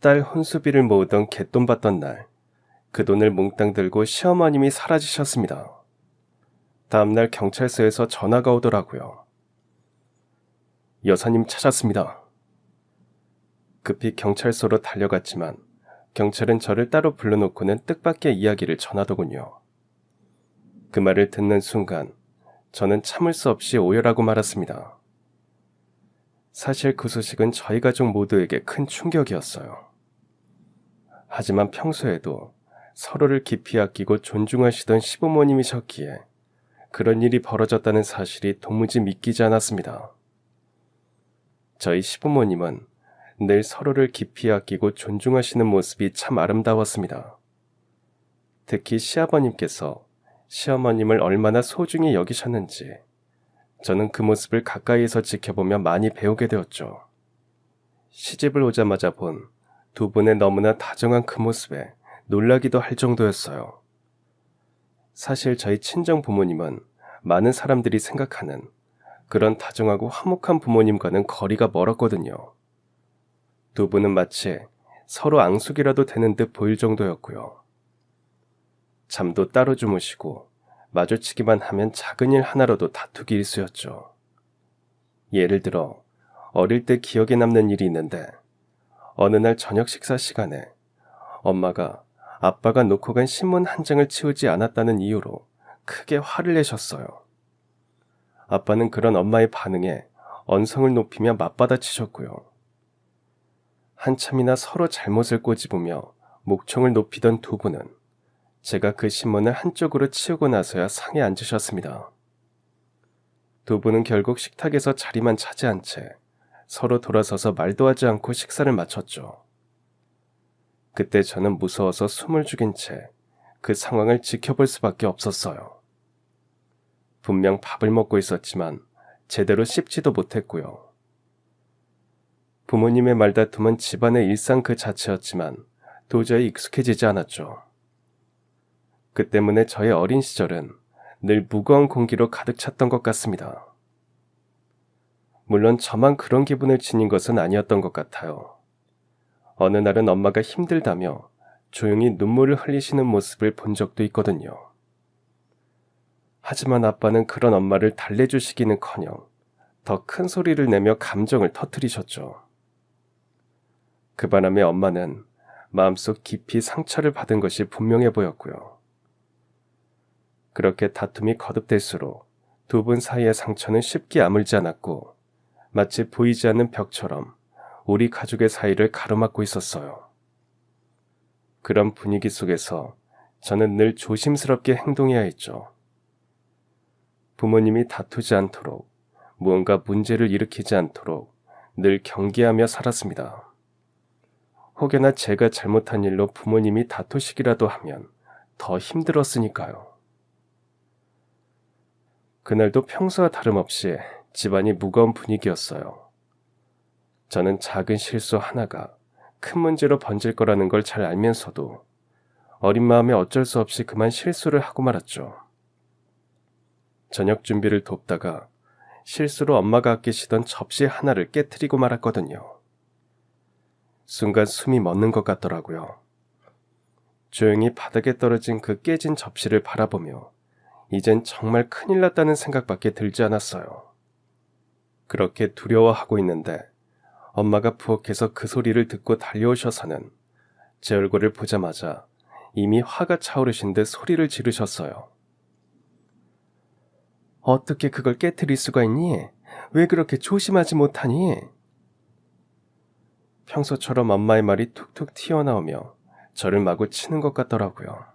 딸 혼수비를 모으던 갯돈 받던 날, 그 돈을 몽땅 들고 시어머님이 사라지셨습니다. 다음날 경찰서에서 전화가 오더라고요. 여사님 찾았습니다. 급히 경찰서로 달려갔지만 경찰은 저를 따로 불러놓고는 뜻밖의 이야기를 전하더군요. 그 말을 듣는 순간 저는 참을 수 없이 오열하고 말았습니다. 사실 그 소식은 저희 가족 모두에게 큰 충격이었어요. 하지만 평소에도 서로를 깊이 아끼고 존중하시던 시부모님이셨기에 그런 일이 벌어졌다는 사실이 도무지 믿기지 않았습니다. 저희 시부모님은 늘 서로를 깊이 아끼고 존중하시는 모습이 참 아름다웠습니다. 특히 시아버님께서 시어머님을 얼마나 소중히 여기셨는지 저는 그 모습을 가까이에서 지켜보며 많이 배우게 되었죠. 시집을 오자마자 본 두 분의 너무나 다정한 그 모습에 놀라기도 할 정도였어요. 사실 저희 친정 부모님은 많은 사람들이 생각하는 그런 다정하고 화목한 부모님과는 거리가 멀었거든요. 두 분은 마치 서로 앙숙이라도 되는 듯 보일 정도였고요. 잠도 따로 주무시고 마주치기만 하면 작은 일 하나로도 다투기 일쑤였죠. 예를 들어 어릴 때 기억에 남는 일이 있는데 어느 날 저녁 식사 시간에 엄마가 아빠가 놓고 간 신문 한 장을 치우지 않았다는 이유로 크게 화를 내셨어요. 아빠는 그런 엄마의 반응에 언성을 높이며 맞받아치셨고요. 한참이나 서로 잘못을 꼬집으며 목청을 높이던 두 분은 제가 그 신문을 한쪽으로 치우고 나서야 상에 앉으셨습니다. 두 분은 결국 식탁에서 자리만 차지한 채 서로 돌아서서 말도 하지 않고 식사를 마쳤죠. 그때 저는 무서워서 숨을 죽인 채 그 상황을 지켜볼 수밖에 없었어요. 분명 밥을 먹고 있었지만 제대로 씹지도 못했고요. 부모님의 말다툼은 집안의 일상 그 자체였지만 도저히 익숙해지지 않았죠. 그 때문에 저의 어린 시절은 늘 무거운 공기로 가득 찼던 것 같습니다. 물론 저만 그런 기분을 지닌 것은 아니었던 것 같아요. 어느 날은 엄마가 힘들다며 조용히 눈물을 흘리시는 모습을 본 적도 있거든요. 하지만 아빠는 그런 엄마를 달래주시기는커녕 더 큰 소리를 내며 감정을 터뜨리셨죠. 그 바람에 엄마는 마음속 깊이 상처를 받은 것이 분명해 보였고요. 그렇게 다툼이 거듭될수록 두 분 사이의 상처는 쉽게 아물지 않았고 마치 보이지 않는 벽처럼 우리 가족의 사이를 가로막고 있었어요. 그런 분위기 속에서 저는 늘 조심스럽게 행동해야 했죠. 부모님이 다투지 않도록, 무언가 문제를 일으키지 않도록 늘 경계하며 살았습니다. 혹여나 제가 잘못한 일로 부모님이 다투시기라도 하면 더 힘들었으니까요. 그날도 평소와 다름없이 집안이 무거운 분위기였어요. 저는 작은 실수 하나가 큰 문제로 번질 거라는 걸 잘 알면서도 어린 마음에 어쩔 수 없이 그만 실수를 하고 말았죠. 저녁 준비를 돕다가 실수로 엄마가 아끼시던 접시 하나를 깨트리고 말았거든요. 순간 숨이 멎는 것 같더라고요. 조용히 바닥에 떨어진 그 깨진 접시를 바라보며 이젠 정말 큰일 났다는 생각밖에 들지 않았어요. 그렇게 두려워하고 있는데 엄마가 부엌에서 그 소리를 듣고 달려오셔서는 제 얼굴을 보자마자 이미 화가 차오르신 듯 소리를 지르셨어요. 어떻게 그걸 깨트릴 수가 있니? 왜 그렇게 조심하지 못하니? 평소처럼 엄마의 말이 툭툭 튀어나오며 저를 마구 치는 것 같더라고요.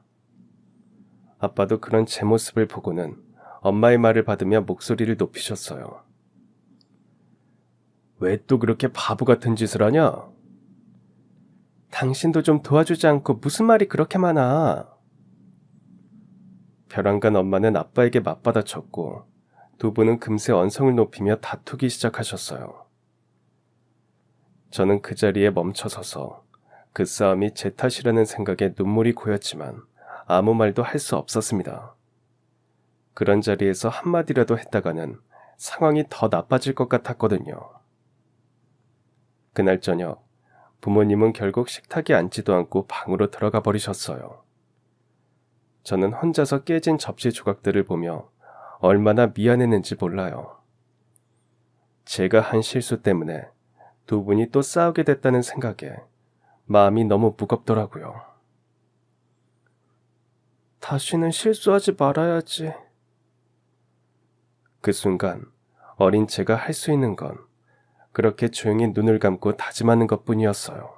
아빠도 그런 제 모습을 보고는 엄마의 말을 받으며 목소리를 높이셨어요. 왜 또 그렇게 바보 같은 짓을 하냐? 당신도 좀 도와주지 않고 무슨 말이 그렇게 많아? 벼랑간 엄마는 아빠에게 맞받아쳤고 두 분은 금세 언성을 높이며 다투기 시작하셨어요. 저는 그 자리에 멈춰서서 그 싸움이 제 탓이라는 생각에 눈물이 고였지만 아무 말도 할 수 없었습니다. 그런 자리에서 한마디라도 했다가는 상황이 더 나빠질 것 같았거든요. 그날 저녁 부모님은 결국 식탁에 앉지도 않고 방으로 들어가 버리셨어요. 저는 혼자서 깨진 접시 조각들을 보며 얼마나 미안했는지 몰라요. 제가 한 실수 때문에 두 분이 또 싸우게 됐다는 생각에 마음이 너무 무겁더라고요. 다시는 실수하지 말아야지. 그 순간 어린 제가 할 수 있는 건 그렇게 조용히 눈을 감고 다짐하는 것뿐이었어요.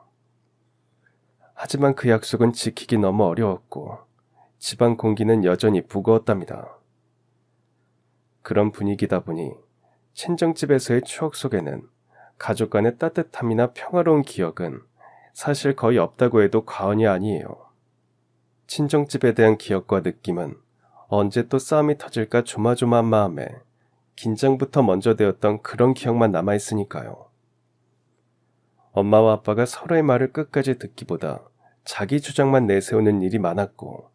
하지만 그 약속은 지키기 너무 어려웠고 집안 공기는 여전히 무거웠답니다. 그런 분위기다 보니 친정집에서의 추억 속에는 가족 간의 따뜻함이나 평화로운 기억은 사실 거의 없다고 해도 과언이 아니에요. 친정집에 대한 기억과 느낌은 언제 또 싸움이 터질까 조마조마한 마음에 긴장부터 먼저 되었던 그런 기억만 남아있으니까요. 엄마와 아빠가 서로의 말을 끝까지 듣기보다 자기 주장만 내세우는 일이 많았고,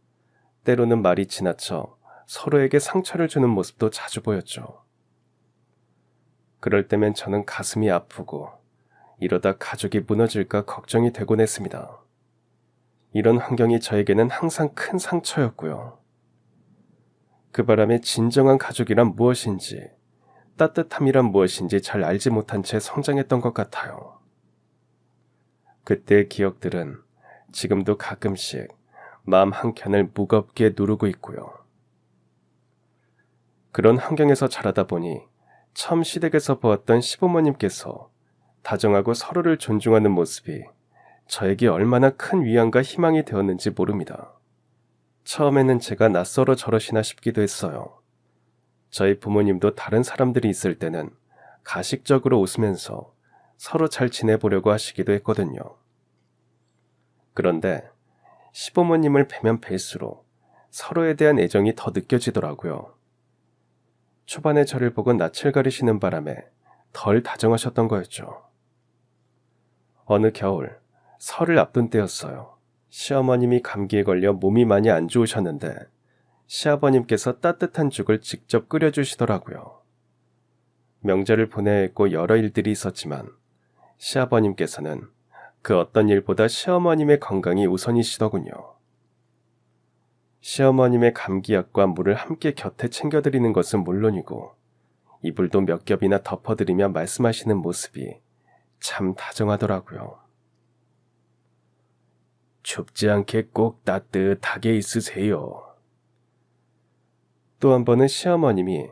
때로는 말이 지나쳐 서로에게 상처를 주는 모습도 자주 보였죠. 그럴 때면 저는 가슴이 아프고 이러다 가족이 무너질까 걱정이 되곤 했습니다. 이런 환경이 저에게는 항상 큰 상처였고요. 그 바람에 진정한 가족이란 무엇인지, 따뜻함이란 무엇인지 잘 알지 못한 채 성장했던 것 같아요. 그때의 기억들은 지금도 가끔씩 마음 한켠을 무겁게 누르고 있고요. 그런 환경에서 자라다 보니 처음 시댁에서 보았던 시부모님께서 다정하고 서로를 존중하는 모습이 저에게 얼마나 큰 위안과 희망이 되었는지 모릅니다. 처음에는 제가 낯설어 저러시나 싶기도 했어요. 저희 부모님도 다른 사람들이 있을 때는 가식적으로 웃으면서 서로 잘 지내보려고 하시기도 했거든요. 그런데 시부모님을 뵈면 뵐수록 서로에 대한 애정이 더 느껴지더라고요. 초반에 저를 보고 낯을 가리시는 바람에 덜 다정하셨던 거였죠. 어느 겨울, 설을 앞둔 때였어요. 시어머님이 감기에 걸려 몸이 많이 안 좋으셨는데 시아버님께서 따뜻한 죽을 직접 끓여주시더라고요. 명절을 보내야 했고 여러 일들이 있었지만 시아버님께서는 그 어떤 일보다 시어머님의 건강이 우선이시더군요. 시어머님의 감기약과 물을 함께 곁에 챙겨드리는 것은 물론이고 이불도 몇 겹이나 덮어드리며 말씀하시는 모습이 참 다정하더라고요. 춥지 않게 꼭 따뜻하게 있으세요. 또 한 번은 시어머님이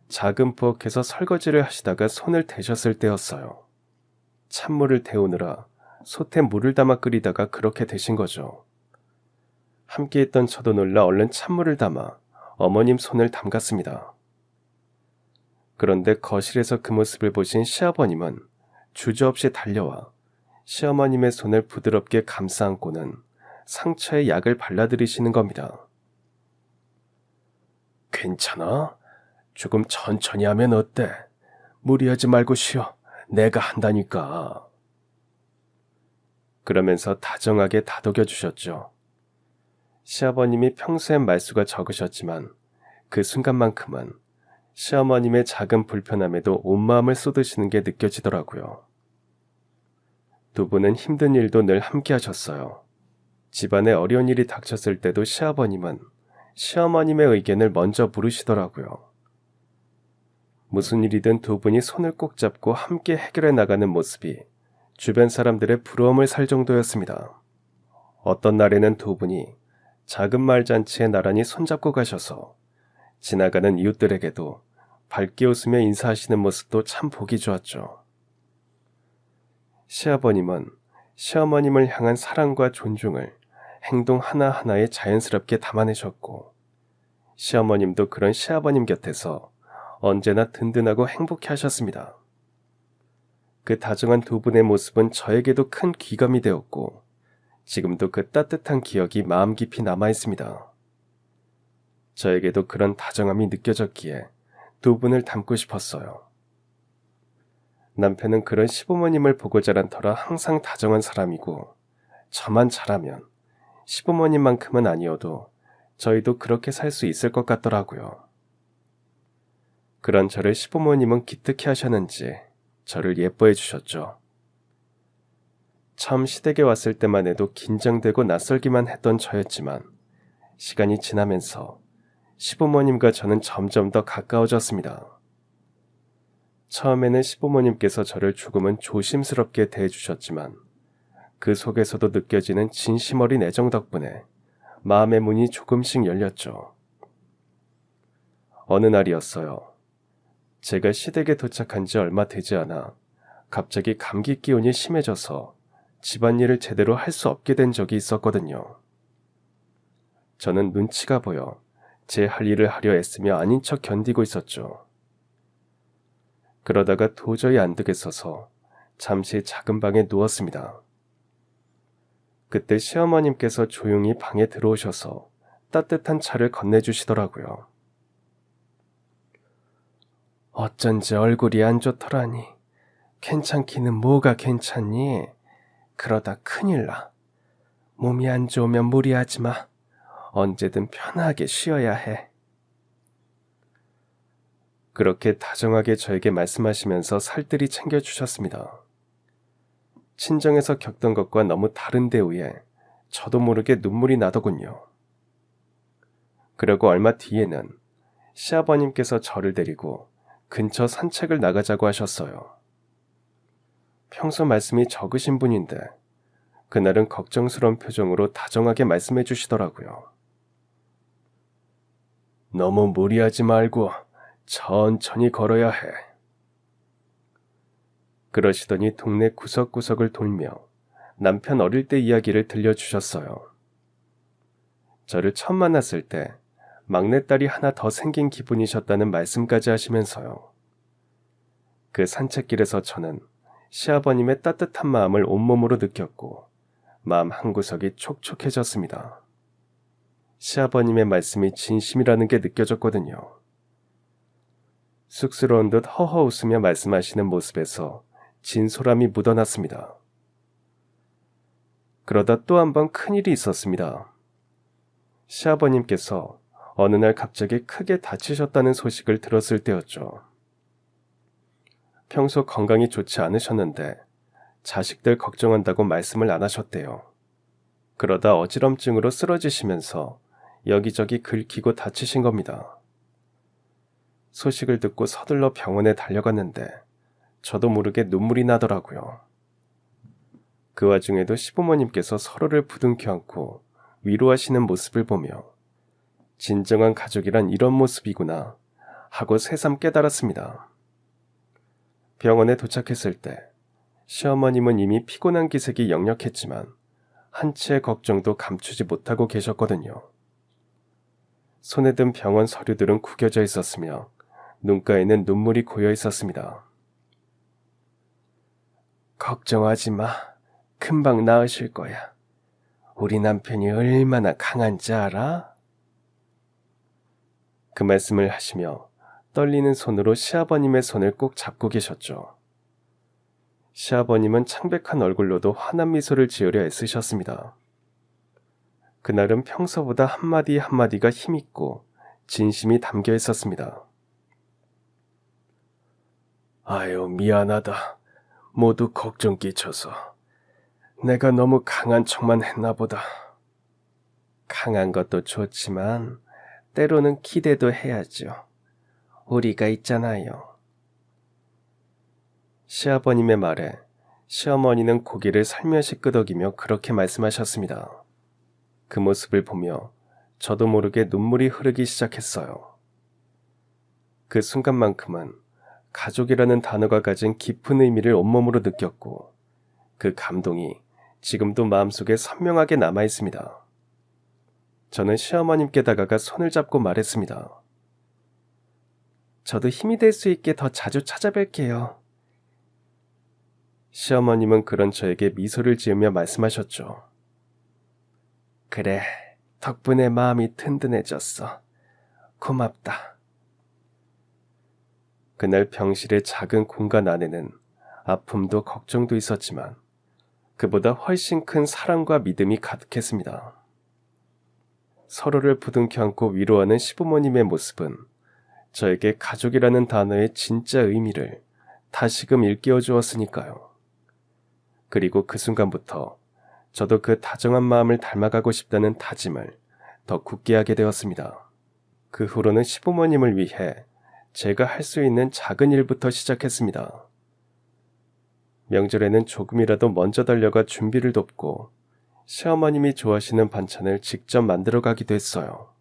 작은 부엌에서 설거지를 하시다가 손을 대셨을 때였어요. 찬물을 데우느라 솥에 물을 담아 끓이다가 그렇게 되신 거죠. 함께 있던 저도 놀라 얼른 찬물을 담아 어머님 손을 담갔습니다. 그런데 거실에서 그 모습을 보신 시아버님은 주저없이 달려와 시어머님의 손을 부드럽게 감싸 안고는 상처에 약을 발라드리시는 겁니다. 괜찮아? 조금 천천히 하면 어때? 무리하지 말고 쉬어. 내가 한다니까. 그러면서 다정하게 다독여 주셨죠. 시아버님이 평소엔 말수가 적으셨지만 그 순간만큼은 시어머님의 작은 불편함에도 온 마음을 쏟으시는 게 느껴지더라고요. 두 분은 힘든 일도 늘 함께 하셨어요. 집안에 어려운 일이 닥쳤을 때도 시아버님은 시어머님의 의견을 먼저 물으시더라고요. 무슨 일이든 두 분이 손을 꼭 잡고 함께 해결해 나가는 모습이 주변 사람들의 부러움을 살 정도였습니다. 어떤 날에는 두 분이 작은 말잔치에 나란히 손잡고 가셔서 지나가는 이웃들에게도 밝게 웃으며 인사하시는 모습도 참 보기 좋았죠. 시아버님은 시어머님을 향한 사랑과 존중을 행동 하나하나에 자연스럽게 담아내셨고 시어머님도 그런 시아버님 곁에서 언제나 든든하고 행복해 하셨습니다. 그 다정한 두 분의 모습은 저에게도 큰 귀감이 되었고 지금도 그 따뜻한 기억이 마음 깊이 남아 있습니다. 저에게도 그런 다정함이 느껴졌기에 두 분을 닮고 싶었어요. 남편은 그런 시부모님을 보고 자란 터라 항상 다정한 사람이고 저만 잘하면 시부모님만큼은 아니어도 저희도 그렇게 살 수 있을 것 같더라고요. 그런 저를 시부모님은 기특해 하셨는지 저를 예뻐해 주셨죠. 처음 시댁에 왔을 때만 해도 긴장되고 낯설기만 했던 저였지만 시간이 지나면서 시부모님과 저는 점점 더 가까워졌습니다. 처음에는 시부모님께서 저를 조금은 조심스럽게 대해주셨지만 그 속에서도 느껴지는 진심 어린 애정 덕분에 마음의 문이 조금씩 열렸죠. 어느 날이었어요. 제가 시댁에 도착한 지 얼마 되지 않아 갑자기 감기 기운이 심해져서 집안일을 제대로 할 수 없게 된 적이 있었거든요. 저는 눈치가 보여 제 할 일을 하려 애쓰며 아닌 척 견디고 있었죠. 그러다가 도저히 안 되겠어서 잠시 작은 방에 누웠습니다. 그때 시어머님께서 조용히 방에 들어오셔서 따뜻한 차를 건네주시더라고요. 어쩐지 얼굴이 안 좋더라니. 괜찮기는 뭐가 괜찮니? 그러다 큰일 나. 몸이 안 좋으면 무리하지 마. 언제든 편하게 쉬어야 해. 그렇게 다정하게 저에게 말씀하시면서 살뜰히 챙겨주셨습니다. 친정에서 겪던 것과 너무 다른 대우에 저도 모르게 눈물이 나더군요. 그리고 얼마 뒤에는 시아버님께서 저를 데리고 근처 산책을 나가자고 하셨어요. 평소 말씀이 적으신 분인데 그날은 걱정스러운 표정으로 다정하게 말씀해 주시더라고요. 너무 무리하지 말고 천천히 걸어야 해. 그러시더니 동네 구석구석을 돌며 남편 어릴 때 이야기를 들려주셨어요. 저를 처음 만났을 때 막내딸이 하나 더 생긴 기분이셨다는 말씀까지 하시면서요. 그 산책길에서 저는 시아버님의 따뜻한 마음을 온몸으로 느꼈고 마음 한구석이 촉촉해졌습니다. 시아버님의 말씀이 진심이라는 게 느껴졌거든요. 쑥스러운 듯 허허 웃으며 말씀하시는 모습에서 진솔함이 묻어났습니다. 그러다 또 한 번 큰일이 있었습니다. 시아버님께서 어느 날 갑자기 크게 다치셨다는 소식을 들었을 때였죠. 평소 건강이 좋지 않으셨는데 자식들 걱정한다고 말씀을 안 하셨대요. 그러다 어지럼증으로 쓰러지시면서 여기저기 긁히고 다치신 겁니다. 소식을 듣고 서둘러 병원에 달려갔는데 저도 모르게 눈물이 나더라고요. 그 와중에도 시부모님께서 서로를 부둥켜 안고 위로하시는 모습을 보며 진정한 가족이란 이런 모습이구나 하고 새삼 깨달았습니다. 병원에 도착했을 때 시어머님은 이미 피곤한 기색이 역력했지만 한치의 걱정도 감추지 못하고 계셨거든요. 손에 든 병원 서류들은 구겨져 있었으며 눈가에는 눈물이 고여 있었습니다. 걱정하지 마. 금방 나으실 거야. 우리 남편이 얼마나 강한지 알아? 그 말씀을 하시며 떨리는 손으로 시아버님의 손을 꼭 잡고 계셨죠. 시아버님은 창백한 얼굴로도 환한 미소를 지으려 애쓰셨습니다. 그날은 평소보다 한마디 한마디가 힘있고 진심이 담겨 있었습니다. 아유, 미안하다. 모두 걱정 끼쳐서. 내가 너무 강한 척만 했나 보다. 강한 것도 좋지만 때로는 기대도 해야죠. 우리가 있잖아요. 시아버님의 말에 시어머니는 고개를 살며시 끄덕이며 그렇게 말씀하셨습니다. 그 모습을 보며 저도 모르게 눈물이 흐르기 시작했어요. 그 순간만큼은 가족이라는 단어가 가진 깊은 의미를 온몸으로 느꼈고 그 감동이 지금도 마음속에 선명하게 남아있습니다. 저는 시어머님께 다가가 손을 잡고 말했습니다. 저도 힘이 될 수 있게 더 자주 찾아뵐게요. 시어머님은 그런 저에게 미소를 지으며 말씀하셨죠. 그래, 덕분에 마음이 든든해졌어. 고맙다. 그날 병실의 작은 공간 안에는 아픔도 걱정도 있었지만 그보다 훨씬 큰 사랑과 믿음이 가득했습니다. 서로를 부둥켜 안고 위로하는 시부모님의 모습은 저에게 가족이라는 단어의 진짜 의미를 다시금 일깨워 주었으니까요. 그리고 그 순간부터 저도 그 다정한 마음을 닮아가고 싶다는 다짐을 더 굳게 하게 되었습니다. 그 후로는 시부모님을 위해 제가 할 수 있는 작은 일부터 시작했습니다. 명절에는 조금이라도 먼저 달려가 준비를 돕고 시어머님이 좋아하시는 반찬을 직접 만들어 가기도 했어요.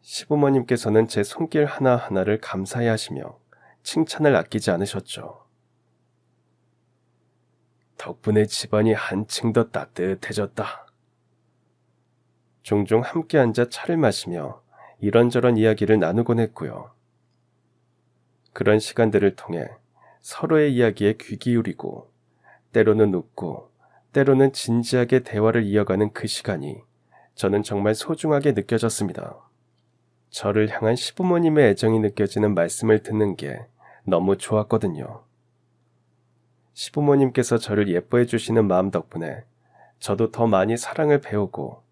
시부모님께서는 제 손길 하나하나를 감사해 하시며 칭찬을 아끼지 않으셨죠. 덕분에 집안이 한층 더 따뜻해졌다. 종종 함께 앉아 차를 마시며 이런저런 이야기를 나누곤 했고요. 그런 시간들을 통해 서로의 이야기에 귀 기울이고 때로는 웃고 때로는 진지하게 대화를 이어가는 그 시간이 저는 정말 소중하게 느껴졌습니다. 저를 향한 시부모님의 애정이 느껴지는 말씀을 듣는 게 너무 좋았거든요. 시부모님께서 저를 예뻐해 주시는 마음 덕분에 저도 더 많이 사랑을 배우고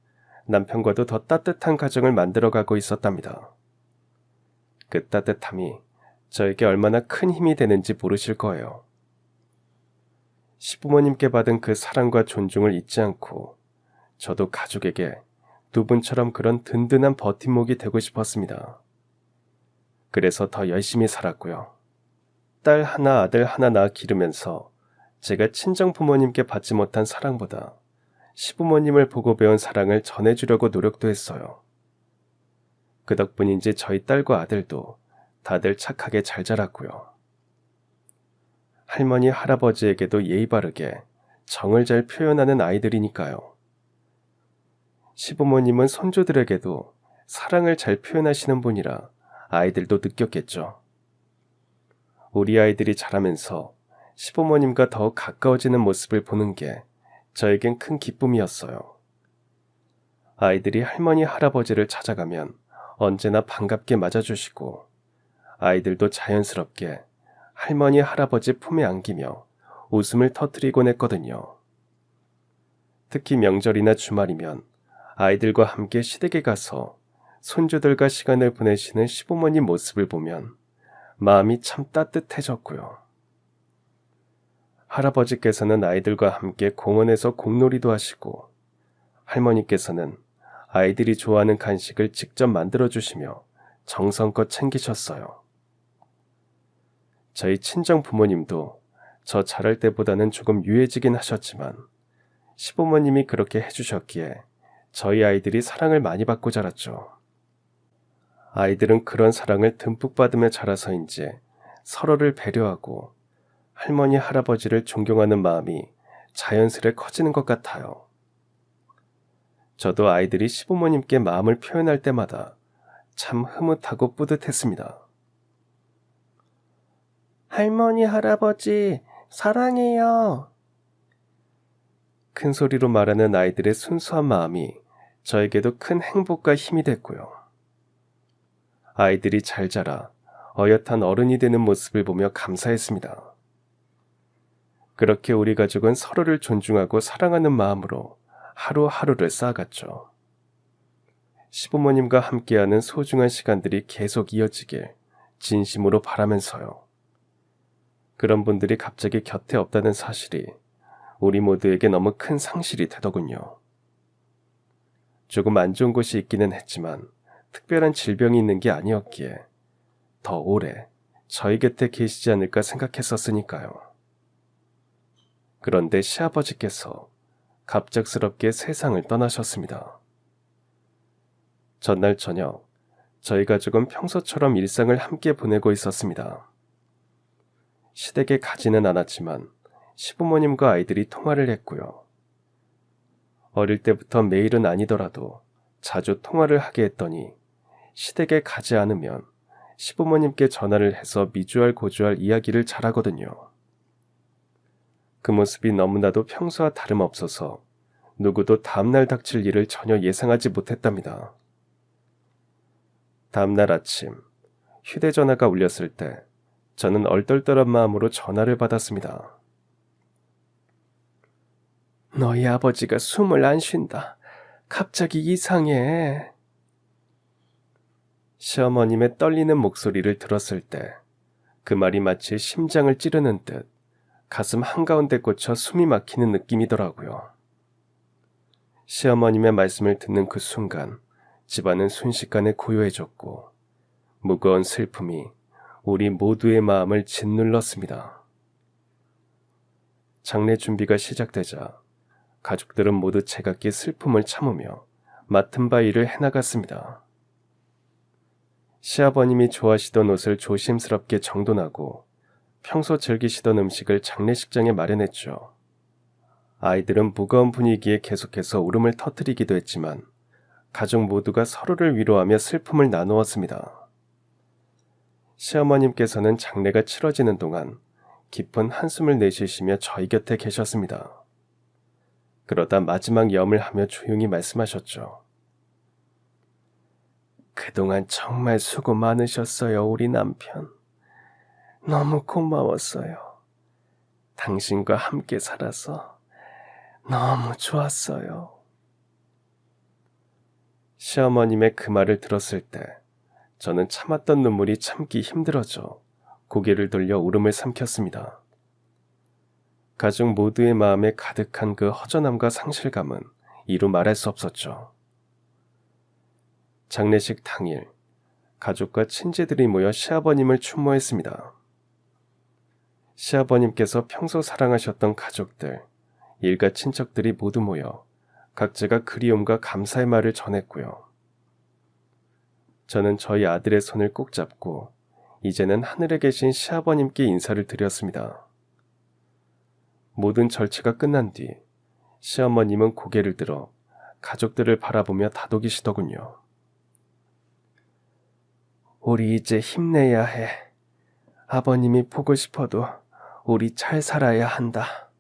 남편과도 더 따뜻한 가정을 만들어가고 있었답니다. 그 따뜻함이 저에게 얼마나 큰 힘이 되는지 모르실 거예요. 시부모님께 받은 그 사랑과 존중을 잊지 않고 저도 가족에게 두 분처럼 그런 든든한 버팀목이 되고 싶었습니다. 그래서 더 열심히 살았고요. 딸 하나 아들 하나 낳아 기르면서 제가 친정 부모님께 받지 못한 사랑보다 시부모님을 보고 배운 사랑을 전해주려고 노력도 했어요. 그 덕분인지 저희 딸과 아들도 다들 착하게 잘 자랐고요. 할머니 할아버지에게도 예의 바르게 정을 잘 표현하는 아이들이니까요. 시부모님은 손주들에게도 사랑을 잘 표현하시는 분이라 아이들도 느꼈겠죠. 우리 아이들이 자라면서 시부모님과 더욱 가까워지는 모습을 보는 게 저에겐 큰 기쁨이었어요. 아이들이 할머니 할아버지를 찾아가면 언제나 반갑게 맞아주시고 아이들도 자연스럽게 할머니 할아버지 품에 안기며 웃음을 터뜨리곤 했거든요. 특히 명절이나 주말이면 아이들과 함께 시댁에 가서 손주들과 시간을 보내시는 시부모님 모습을 보면 마음이 참 따뜻해졌고요. 할아버지께서는 아이들과 함께 공원에서 공놀이도 하시고 할머니께서는 아이들이 좋아하는 간식을 직접 만들어주시며 정성껏 챙기셨어요. 저희 친정 부모님도 저 자랄 때보다는 조금 유해지긴 하셨지만 시부모님이 그렇게 해주셨기에 저희 아이들이 사랑을 많이 받고 자랐죠. 아이들은 그런 사랑을 듬뿍 받으며 자라서인지 서로를 배려하고 할머니 할아버지를 존경하는 마음이 자연스레 커지는 것 같아요. 저도 아이들이 시부모님께 마음을 표현할 때마다 참 흐뭇하고 뿌듯했습니다. 할머니 할아버지 사랑해요. 큰 소리로 말하는 아이들의 순수한 마음이 저에게도 큰 행복과 힘이 됐고요. 아이들이 잘 자라 어엿한 어른이 되는 모습을 보며 감사했습니다. 그렇게 우리 가족은 서로를 존중하고 사랑하는 마음으로 하루하루를 쌓아갔죠. 시부모님과 함께하는 소중한 시간들이 계속 이어지길 진심으로 바라면서요. 그런 분들이 갑자기 곁에 없다는 사실이 우리 모두에게 너무 큰 상실이 되더군요. 조금 안 좋은 곳이 있기는 했지만 특별한 질병이 있는 게 아니었기에 더 오래 저희 곁에 계시지 않을까 생각했었으니까요. 그런데 시아버지께서 갑작스럽게 세상을 떠나셨습니다. 전날 저녁, 저희 가족은 평소처럼 일상을 함께 보내고 있었습니다. 시댁에 가지는 않았지만 시부모님과 아이들이 통화를 했고요. 어릴 때부터 매일은 아니더라도 자주 통화를 하게 했더니 시댁에 가지 않으면 시부모님께 전화를 해서 미주알 고주알 이야기를 잘하거든요. 그 모습이 너무나도 평소와 다름없어서 누구도 다음날 닥칠 일을 전혀 예상하지 못했답니다. 다음날 아침 휴대전화가 울렸을 때 저는 얼떨떨한 마음으로 전화를 받았습니다. 너희 아버지가 숨을 안 쉰다. 갑자기 이상해. 시어머님의 떨리는 목소리를 들었을 때 그 말이 마치 심장을 찌르는 듯 가슴 한가운데 꽂혀 숨이 막히는 느낌이더라고요. 시어머님의 말씀을 듣는 그 순간 집안은 순식간에 고요해졌고 무거운 슬픔이 우리 모두의 마음을 짓눌렀습니다. 장례 준비가 시작되자 가족들은 모두 제각기 슬픔을 참으며 맡은 바 일을 해나갔습니다. 시아버님이 좋아하시던 옷을 조심스럽게 정돈하고 평소 즐기시던 음식을 장례식장에 마련했죠. 아이들은 무거운 분위기에 계속해서 울음을 터뜨리기도 했지만 가족 모두가 서로를 위로하며 슬픔을 나누었습니다. 시어머님께서는 장례가 치러지는 동안 깊은 한숨을 내쉬시며 저희 곁에 계셨습니다. 그러다 마지막 염을 하며 조용히 말씀하셨죠. 그동안 정말 수고 많으셨어요, 우리 남편. 너무 고마웠어요. 당신과 함께 살아서 너무 좋았어요. 시어머님의 그 말을 들었을 때 저는 참았던 눈물이 참기 힘들어져 고개를 돌려 울음을 삼켰습니다. 가족 모두의 마음에 가득한 그 허전함과 상실감은 이루 말할 수 없었죠. 장례식 당일 가족과 친지들이 모여 시아버님을 추모했습니다. 시아버님께서 평소 사랑하셨던 가족들, 일가 친척들이 모두 모여 각자가 그리움과 감사의 말을 전했고요. 저는 저희 아들의 손을 꼭 잡고 이제는 하늘에 계신 시아버님께 인사를 드렸습니다. 모든 절차가 끝난 뒤 시어머님은 고개를 들어 가족들을 바라보며 다독이시더군요. 우리 이제 힘내야 해. 아버님이 보고 싶어도 우리 잘 살아야 한다.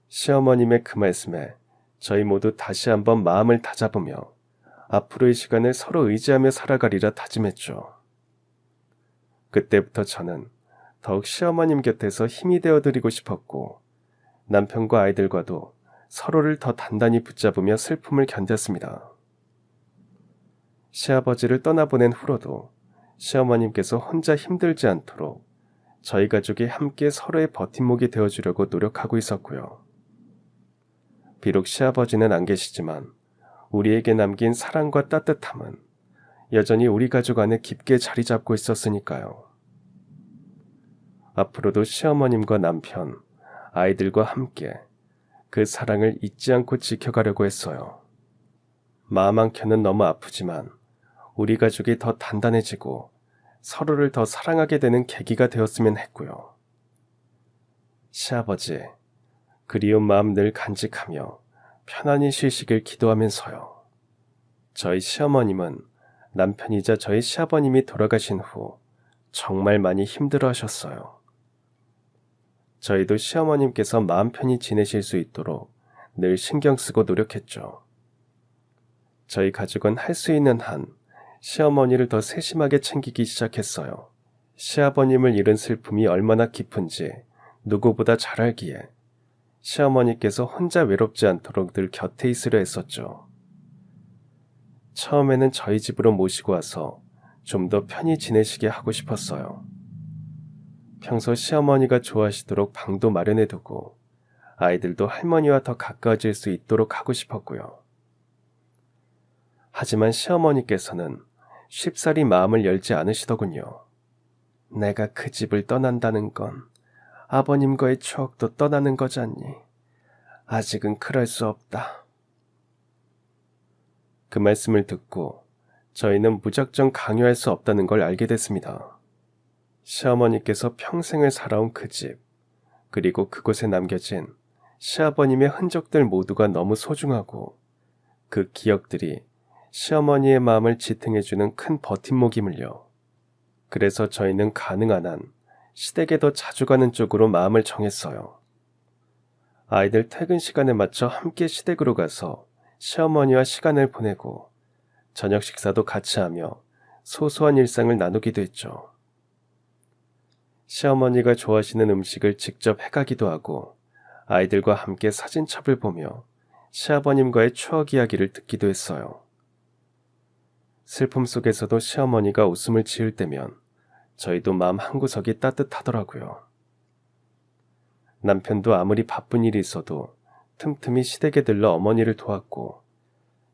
시어머님의 그 말씀에 저희 모두 다시 한번 마음을 다잡으며 앞으로의 시간을 서로 의지하며 살아가리라 다짐했죠. 그때부터 저는 더욱 시어머님 곁에서 힘이 되어드리고 싶었고 남편과 아이들과도 서로를 더 단단히 붙잡으며 슬픔을 견뎠습니다. 시아버지를 떠나보낸 후로도 시어머님께서 혼자 힘들지 않도록 저희 가족이 함께 서로의 버팀목이 되어주려고 노력하고 있었고요. 비록 시아버지는 안 계시지만 우리에게 남긴 사랑과 따뜻함은 여전히 우리 가족 안에 깊게 자리 잡고 있었으니까요. 앞으로도 시어머님과 남편, 아이들과 함께 그 사랑을 잊지 않고 지켜가려고 했어요. 마음 한켠은 너무 아프지만 우리 가족이 더 단단해지고 서로를 더 사랑하게 되는 계기가 되었으면 했고요. 시아버지, 그리운 마음 늘 간직하며 편안히 쉬시길 기도하면서요. 저희 시어머님은 남편이자 저희 시아버님이 돌아가신 후 정말 많이 힘들어하셨어요. 저희도 시어머님께서 마음 편히 지내실 수 있도록 늘 신경 쓰고 노력했죠. 저희 가족은 할 수 있는 한 시어머니를 더 세심하게 챙기기 시작했어요. 시아버님을 잃은 슬픔이 얼마나 깊은지 누구보다 잘 알기에 시어머니께서 혼자 외롭지 않도록 늘 곁에 있으려 했었죠. 처음에는 저희 집으로 모시고 와서 좀 더 편히 지내시게 하고 싶었어요. 평소 시어머니가 좋아하시도록 방도 마련해두고 아이들도 할머니와 더 가까워질 수 있도록 하고 싶었고요. 하지만 시어머니께서는 쉽사리 마음을 열지 않으시더군요. 내가 그 집을 떠난다는 건 아버님과의 추억도 떠나는 거잖니. 아직은 그럴 수 없다. 그 말씀을 듣고 저희는 무작정 강요할 수 없다는 걸 알게 됐습니다. 시어머니께서 평생을 살아온 그 집, 그리고 그곳에 남겨진 시아버님의 흔적들 모두가 너무 소중하고 그 기억들이 시어머니의 마음을 지탱해주는 큰 버팀목임을요. 그래서 저희는 가능한 한 시댁에 더 자주 가는 쪽으로 마음을 정했어요. 아이들 퇴근 시간에 맞춰 함께 시댁으로 가서 시어머니와 시간을 보내고 저녁 식사도 같이 하며 소소한 일상을 나누기도 했죠. 시어머니가 좋아하시는 음식을 직접 해가기도 하고 아이들과 함께 사진첩을 보며 시아버님과의 추억 이야기를 듣기도 했어요. 슬픔 속에서도 시어머니가 웃음을 지을 때면 저희도 마음 한구석이 따뜻하더라고요. 남편도 아무리 바쁜 일이 있어도 틈틈이 시댁에 들러 어머니를 도왔고,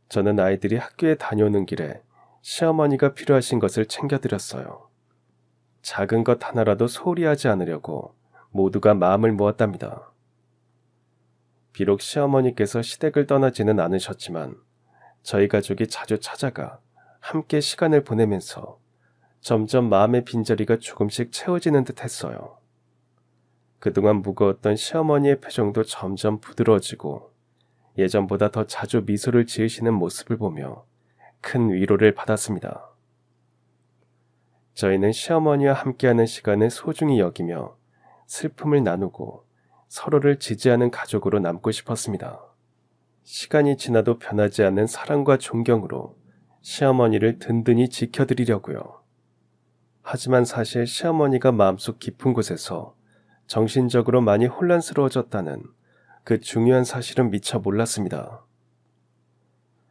저는 아이들이 학교에 다녀오는 길에 시어머니가 필요하신 것을 챙겨드렸어요. 작은 것 하나라도 소홀히 하지 않으려고 모두가 마음을 모았답니다. 비록 시어머니께서 시댁을 떠나지는 않으셨지만 저희 가족이 자주 찾아가 함께 시간을 보내면서 점점 마음의 빈자리가 조금씩 채워지는 듯 했어요. 그동안 무거웠던 시어머니의 표정도 점점 부드러워지고 예전보다 더 자주 미소를 지으시는 모습을 보며 큰 위로를 받았습니다. 저희는 시어머니와 함께하는 시간을 소중히 여기며 슬픔을 나누고 서로를 지지하는 가족으로 남고 싶었습니다. 시간이 지나도 변하지 않는 사랑과 존경으로 시어머니를 든든히 지켜드리려고요. 하지만 사실 시어머니가 마음속 깊은 곳에서 정신적으로 많이 혼란스러워졌다는 그 중요한 사실은 미처 몰랐습니다.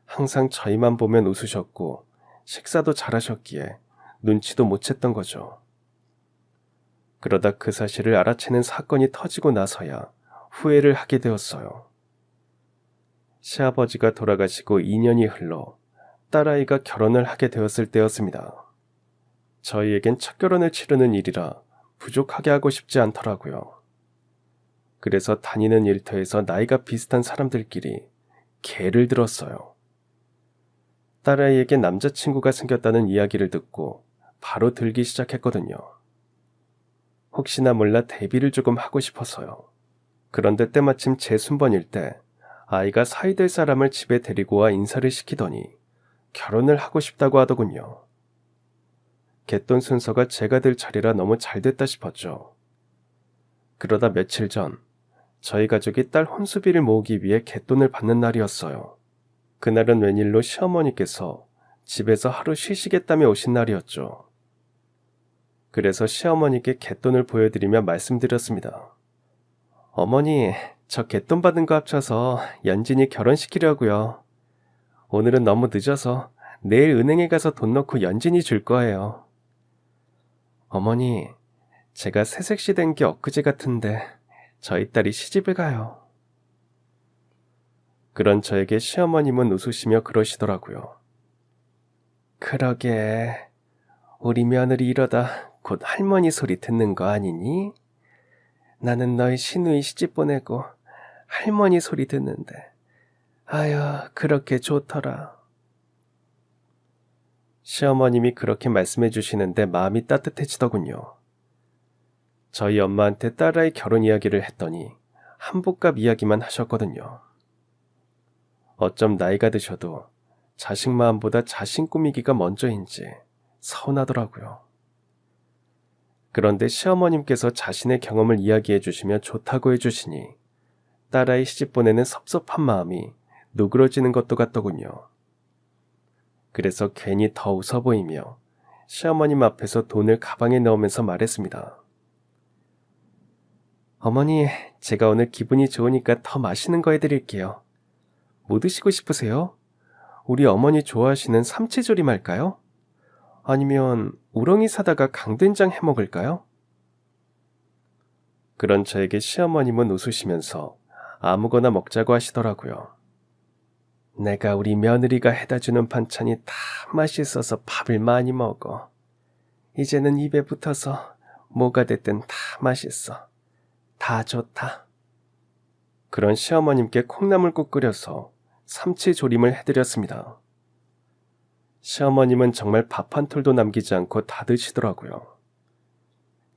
항상 저희만 보면 웃으셨고 식사도 잘하셨기에 눈치도 못 챘던 거죠. 그러다 그 사실을 알아채는 사건이 터지고 나서야 후회를 하게 되었어요. 시아버지가 돌아가시고 2년이 흘러 딸아이가 결혼을 하게 되었을 때였습니다. 저희에겐 첫 결혼을 치르는 일이라 부족하게 하고 싶지 않더라고요. 그래서 다니는 일터에서 나이가 비슷한 사람들끼리 개를 들었어요. 딸아이에게 남자친구가 생겼다는 이야기를 듣고 바로 들기 시작했거든요. 혹시나 몰라 데뷔를 조금 하고 싶어서요. 그런데 때마침 제 순번일 때 아이가 사이 될 사람을 집에 데리고 와 인사를 시키더니 결혼을 하고 싶다고 하더군요. 개돈 순서가 제가 될 차례라 너무 잘 됐다 싶었죠. 그러다 며칠 전 저희 가족이 딸 혼수비를 모으기 위해 개돈을 받는 날이었어요. 그날은 웬일로 시어머니께서 집에서 하루 쉬시겠다며 오신 날이었죠. 그래서 시어머니께 개돈을 보여드리며 말씀드렸습니다. 어머니, 저 개돈 받은 거 합쳐서 연진이 결혼시키려고요. 오늘은 너무 늦어서 내일 은행에 가서 돈 넣고 연진이 줄 거예요. 어머니, 제가 새색시 된 게 엊그제 같은데 저희 딸이 시집을 가요. 그런 저에게 시어머님은 웃으시며 그러시더라고요. 그러게, 우리 며느리 이러다 곧 할머니 소리 듣는 거 아니니? 나는 너희 시누이 시집 보내고 할머니 소리 듣는데 아유 그렇게 좋더라. 시어머님이 그렇게 말씀해 주시는데 마음이 따뜻해지더군요. 저희 엄마한테 딸아이 결혼 이야기를 했더니 한복값 이야기만 하셨거든요. 어쩜 나이가 드셔도 자식 마음보다 자신 꾸미기가 먼저인지 서운하더라고요. 그런데 시어머님께서 자신의 경험을 이야기해 주시며 좋다고 해주시니 딸아이 시집 보내는 섭섭한 마음이 누그러지는 것도 같더군요. 그래서 괜히 더 웃어 보이며 시어머님 앞에서 돈을 가방에 넣으면서 말했습니다. 어머니, 제가 오늘 기분이 좋으니까 더 맛있는 거 해드릴게요. 뭐 드시고 싶으세요? 우리 어머니 좋아하시는 삼치조림 할까요? 아니면 우렁이 사다가 강된장 해먹을까요? 그런 저에게 시어머님은 웃으시면서 아무거나 먹자고 하시더라고요. 내가 우리 며느리가 해다주는 반찬이 다 맛있어서 밥을 많이 먹어. 이제는 입에 붙어서 뭐가 됐든 다 맛있어. 다 좋다. 그런 시어머님께 콩나물국 끓여서 삼치조림을 해드렸습니다. 시어머님은 정말 밥 한 톨도 남기지 않고 다 드시더라고요.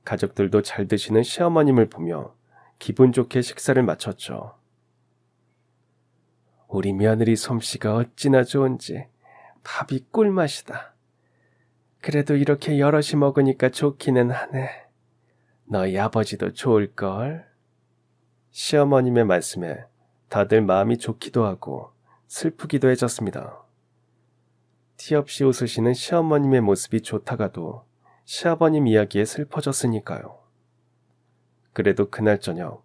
가족들도 잘 드시는 시어머님을 보며 기분 좋게 식사를 마쳤죠. 우리 며느리 솜씨가 어찌나 좋은지 밥이 꿀맛이다. 그래도 이렇게 여럿이 먹으니까 좋기는 하네. 너희 아버지도 좋을걸. 시어머님의 말씀에 다들 마음이 좋기도 하고 슬프기도 해졌습니다. 티 없이 웃으시는 시어머님의 모습이 좋다가도 시아버님 이야기에 슬퍼졌으니까요. 그래도 그날 저녁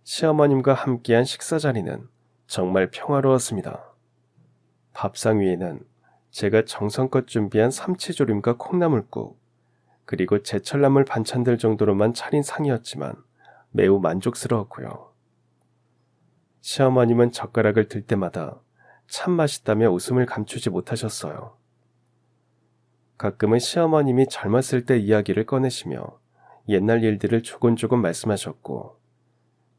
시어머님과 함께한 식사 자리는 정말 평화로웠습니다. 밥상 위에는 제가 정성껏 준비한 삼치조림과 콩나물국, 그리고 제철나물 반찬들 정도로만 차린 상이었지만 매우 만족스러웠고요. 시어머님은 젓가락을 들 때마다 참 맛있다며 웃음을 감추지 못하셨어요. 가끔은 시어머님이 젊었을 때 이야기를 꺼내시며 옛날 일들을 조곤조곤 말씀하셨고,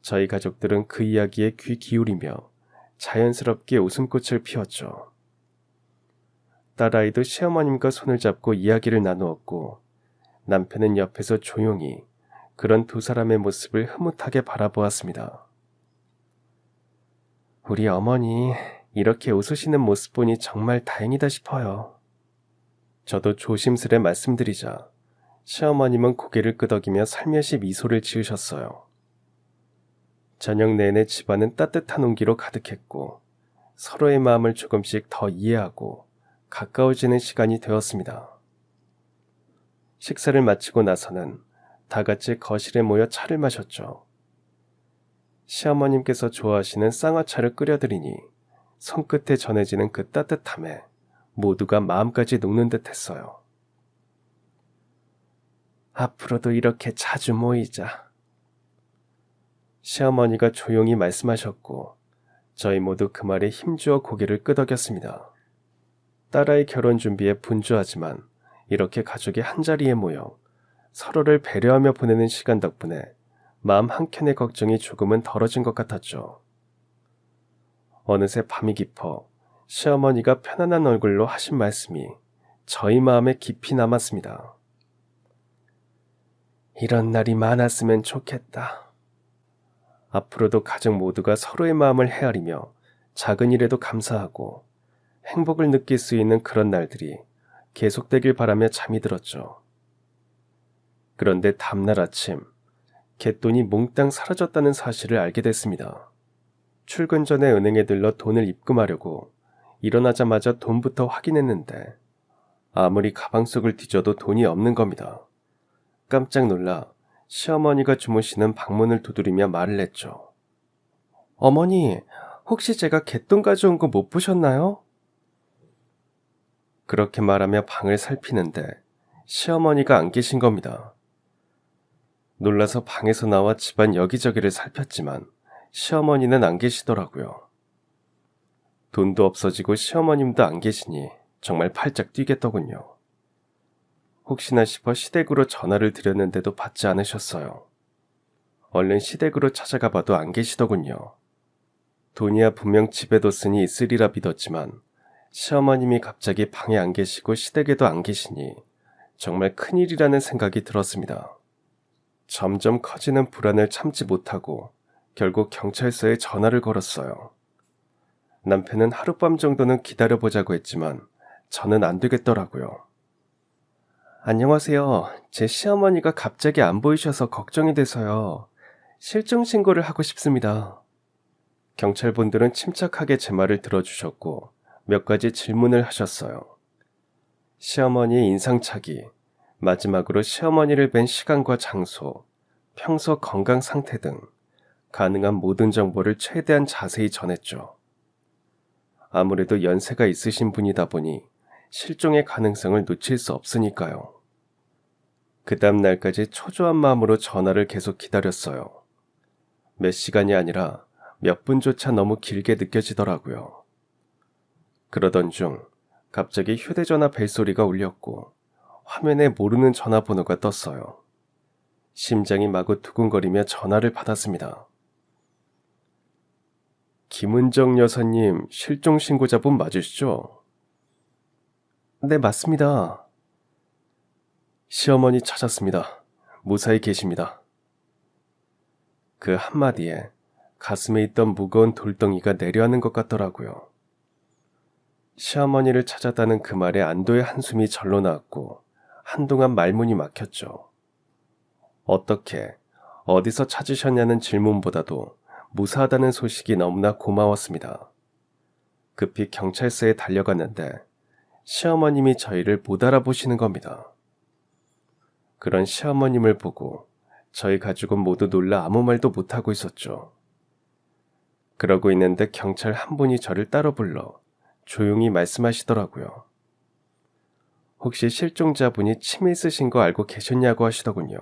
저희 가족들은 그 이야기에 귀 기울이며 자연스럽게 웃음꽃을 피웠죠. 딸아이도 시어머님과 손을 잡고 이야기를 나누었고, 남편은 옆에서 조용히 그런 두 사람의 모습을 흐뭇하게 바라보았습니다. 우리 어머니 이렇게 웃으시는 모습 보니 정말 다행이다 싶어요. 저도 조심스레 말씀드리자 시어머님은 고개를 끄덕이며 살며시 미소를 지으셨어요. 저녁 내내 집안은 따뜻한 온기로 가득했고 서로의 마음을 조금씩 더 이해하고 가까워지는 시간이 되었습니다. 식사를 마치고 나서는 다 같이 거실에 모여 차를 마셨죠. 시어머님께서 좋아하시는 쌍화차를 끓여드리니 손끝에 전해지는 그 따뜻함에 모두가 마음까지 녹는 듯 했어요. 앞으로도 이렇게 자주 모이자. 시어머니가 조용히 말씀하셨고 저희 모두 그 말에 힘주어 고개를 끄덕였습니다. 딸아이 결혼 준비에 분주하지만 이렇게 가족이 한자리에 모여 서로를 배려하며 보내는 시간 덕분에 마음 한켠의 걱정이 조금은 덜어진 것 같았죠. 어느새 밤이 깊어 시어머니가 편안한 얼굴로 하신 말씀이 저희 마음에 깊이 남았습니다. 이런 날이 많았으면 좋겠다. 앞으로도 가족 모두가 서로의 마음을 헤아리며 작은 일에도 감사하고 행복을 느낄 수 있는 그런 날들이 계속되길 바라며 잠이 들었죠. 그런데 다음날 아침 갯돈이 몽땅 사라졌다는 사실을 알게 됐습니다. 출근 전에 은행에 들러 돈을 입금하려고 일어나자마자 돈부터 확인했는데 아무리 가방 속을 뒤져도 돈이 없는 겁니다. 깜짝 놀라 시어머니가 주무시는 방문을 두드리며 말을 했죠. 어머니, 혹시 제가 갯돈 가져온 거 못 보셨나요? 그렇게 말하며 방을 살피는데 시어머니가 안 계신 겁니다. 놀라서 방에서 나와 집안 여기저기를 살폈지만 시어머니는 안 계시더라고요. 돈도 없어지고 시어머님도 안 계시니 정말 팔짝 뛰겠더군요. 혹시나 싶어 시댁으로 전화를 드렸는데도 받지 않으셨어요. 얼른 시댁으로 찾아가 봐도 안 계시더군요. 돈이야 분명 집에 뒀으니 있으리라 믿었지만 시어머님이 갑자기 방에 안 계시고 시댁에도 안 계시니 정말 큰일이라는 생각이 들었습니다. 점점 커지는 불안을 참지 못하고 결국 경찰서에 전화를 걸었어요. 남편은 하룻밤 정도는 기다려보자고 했지만 저는 안 되겠더라고요. 안녕하세요. 제 시어머니가 갑자기 안 보이셔서 걱정이 돼서요. 실종 신고를 하고 싶습니다. 경찰분들은 침착하게 제 말을 들어주셨고 몇 가지 질문을 하셨어요. 시어머니의 인상착의, 마지막으로 시어머니를 뵌 시간과 장소, 평소 건강 상태 등 가능한 모든 정보를 최대한 자세히 전했죠. 아무래도 연세가 있으신 분이다 보니 실종의 가능성을 놓칠 수 없으니까요. 그 다음 날까지 초조한 마음으로 전화를 계속 기다렸어요. 몇 시간이 아니라 몇 분조차 너무 길게 느껴지더라고요. 그러던 중 갑자기 휴대전화 벨소리가 울렸고 화면에 모르는 전화번호가 떴어요. 심장이 마구 두근거리며 전화를 받았습니다. 김은정 여사님, 실종신고자분 맞으시죠? 네, 맞습니다. 시어머니 찾았습니다. 무사히 계십니다. 그 한마디에 가슴에 있던 무거운 돌덩이가 내려앉는 것 같더라고요. 시어머니를 찾았다는 그 말에 안도의 한숨이 절로 나왔고 한동안 말문이 막혔죠. 어떻게, 어디서 찾으셨냐는 질문보다도 무사하다는 소식이 너무나 고마웠습니다. 급히 경찰서에 달려갔는데 시어머님이 저희를 못 알아보시는 겁니다. 그런 시어머님을 보고 저희 가족은 모두 놀라 아무 말도 못하고 있었죠. 그러고 있는데 경찰 한 분이 저를 따로 불러 조용히 말씀하시더라고요. 혹시 실종자분이 치매 있으신 거 알고 계셨냐고 하시더군요.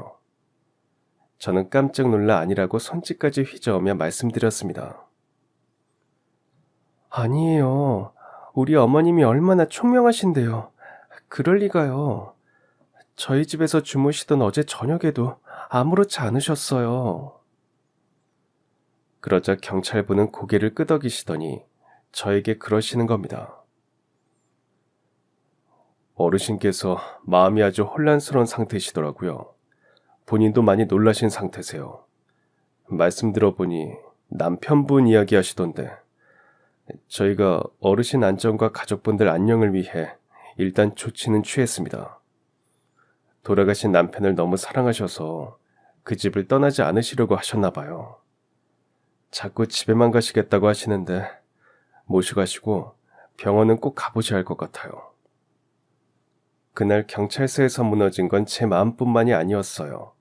저는 깜짝 놀라 아니라고 손짓까지 휘저으며 말씀드렸습니다. 아니에요. 우리 어머님이 얼마나 총명하신데요. 그럴 리가요. 저희 집에서 주무시던 어제 저녁에도 아무렇지 않으셨어요. 그러자 경찰분은 고개를 끄덕이시더니 저에게 그러시는 겁니다. 어르신께서 마음이 아주 혼란스러운 상태시더라고요. 본인도 많이 놀라신 상태세요. 말씀 들어보니 남편분 이야기 하시던데 저희가 어르신 안전과 가족분들 안녕을 위해 일단 조치는 취했습니다. 돌아가신 남편을 너무 사랑하셔서 그 집을 떠나지 않으시려고 하셨나 봐요. 자꾸 집에만 가시겠다고 하시는데 모시고 가시고 병원은 꼭 가보셔야 할 것 같아요. 그날 경찰서에서 무너진 건 제 마음뿐만이 아니었어요.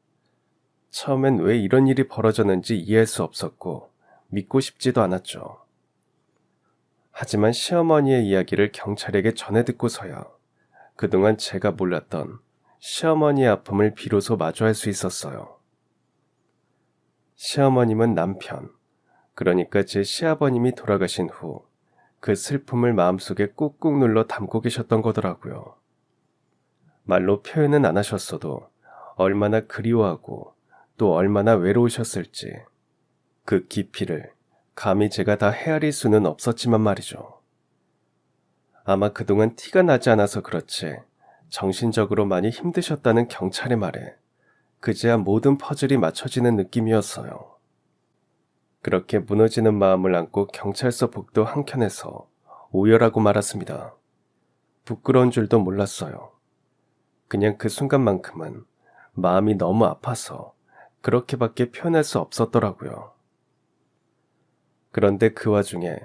처음엔 왜 이런 일이 벌어졌는지 이해할 수 없었고 믿고 싶지도 않았죠. 하지만 시어머니의 이야기를 경찰에게 전해 듣고서야 그동안 제가 몰랐던 시어머니의 아픔을 비로소 마주할 수 있었어요. 시어머님은 남편, 그러니까 제 시아버님이 돌아가신 후 그 슬픔을 마음속에 꾹꾹 눌러 담고 계셨던 거더라고요. 말로 표현은 안 하셨어도 얼마나 그리워하고 또 얼마나 외로우셨을지 그 깊이를 감히 제가 다 헤아릴 수는 없었지만 말이죠. 아마 그동안 티가 나지 않아서 그렇지 정신적으로 많이 힘드셨다는 경찰의 말에 그제야 모든 퍼즐이 맞춰지는 느낌이었어요. 그렇게 무너지는 마음을 안고 경찰서 복도 한켠에서 오열하고 말았습니다. 부끄러운 줄도 몰랐어요. 그냥 그 순간만큼은 마음이 너무 아파서 그렇게밖에 표현할 수 없었더라고요. 그런데 그 와중에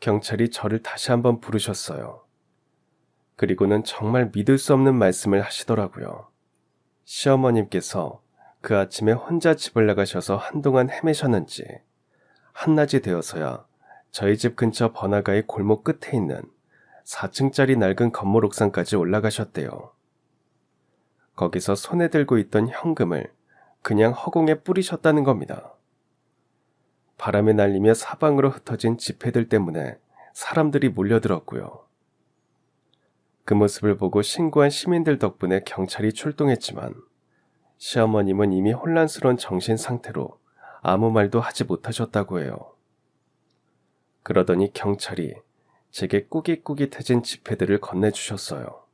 경찰이 저를 다시 한번 부르셨어요. 그리고는 정말 믿을 수 없는 말씀을 하시더라고요. 시어머님께서 그 아침에 혼자 집을 나가셔서 한동안 헤매셨는지 한낮이 되어서야 저희 집 근처 번화가의 골목 끝에 있는 4층짜리 낡은 건물 옥상까지 올라가셨대요. 거기서 손에 들고 있던 현금을 그냥 허공에 뿌리셨다는 겁니다. 바람에 날리며 사방으로 흩어진 지폐들 때문에 사람들이 몰려들었고요. 그 모습을 보고 신고한 시민들 덕분에 경찰이 출동했지만 시어머님은 이미 혼란스러운 정신 상태로 아무 말도 하지 못하셨다고 해요. 그러더니 경찰이 제게 꾸깃꾸깃해진 지폐들을 건네주셨어요.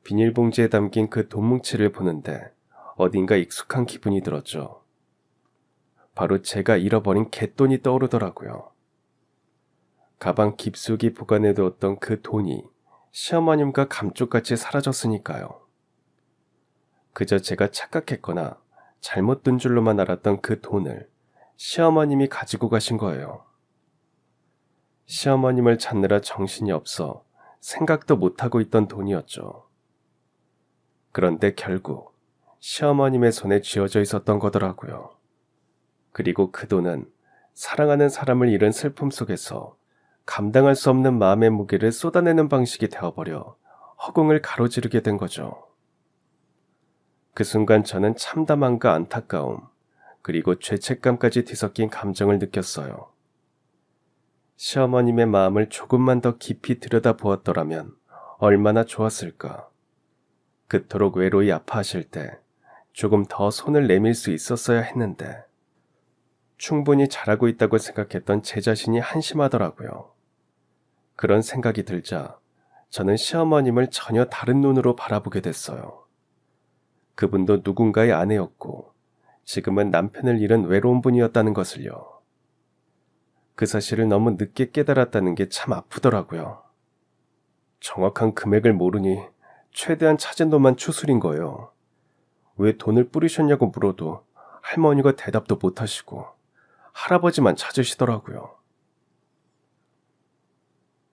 비닐봉지에 담긴 그 돈뭉치를 보는데 어딘가 익숙한 기분이 들었죠. 바로 제가 잃어버린 갯돈이 떠오르더라고요. 가방 깊숙이 보관해두었던 그 돈이 시어머님과 감쪽같이 사라졌으니까요. 그저 제가 착각했거나 잘못 둔 줄로만 알았던 그 돈을 시어머님이 가지고 가신 거예요. 시어머님을 찾느라 정신이 없어 생각도 못하고 있던 돈이었죠. 그런데 결국 시어머님의 손에 쥐어져 있었던 거더라고요. 그리고 그 돈은 사랑하는 사람을 잃은 슬픔 속에서 감당할 수 없는 마음의 무게를 쏟아내는 방식이 되어버려 허공을 가로지르게 된 거죠. 그 순간 저는 참담함과 안타까움, 그리고 죄책감까지 뒤섞인 감정을 느꼈어요. 시어머님의 마음을 조금만 더 깊이 들여다보았더라면 얼마나 좋았을까. 그토록 외로이 아파하실 때 조금 더 손을 내밀 수 있었어야 했는데 충분히 잘하고 있다고 생각했던 제 자신이 한심하더라고요. 그런 생각이 들자 저는 시어머님을 전혀 다른 눈으로 바라보게 됐어요. 그분도 누군가의 아내였고 지금은 남편을 잃은 외로운 분이었다는 것을요. 그 사실을 너무 늦게 깨달았다는 게 참 아프더라고요. 정확한 금액을 모르니 최대한 찾은 돈만 추스린 거예요. 왜 돈을 뿌리셨냐고 물어도 할머니가 대답도 못하시고 할아버지만 찾으시더라고요.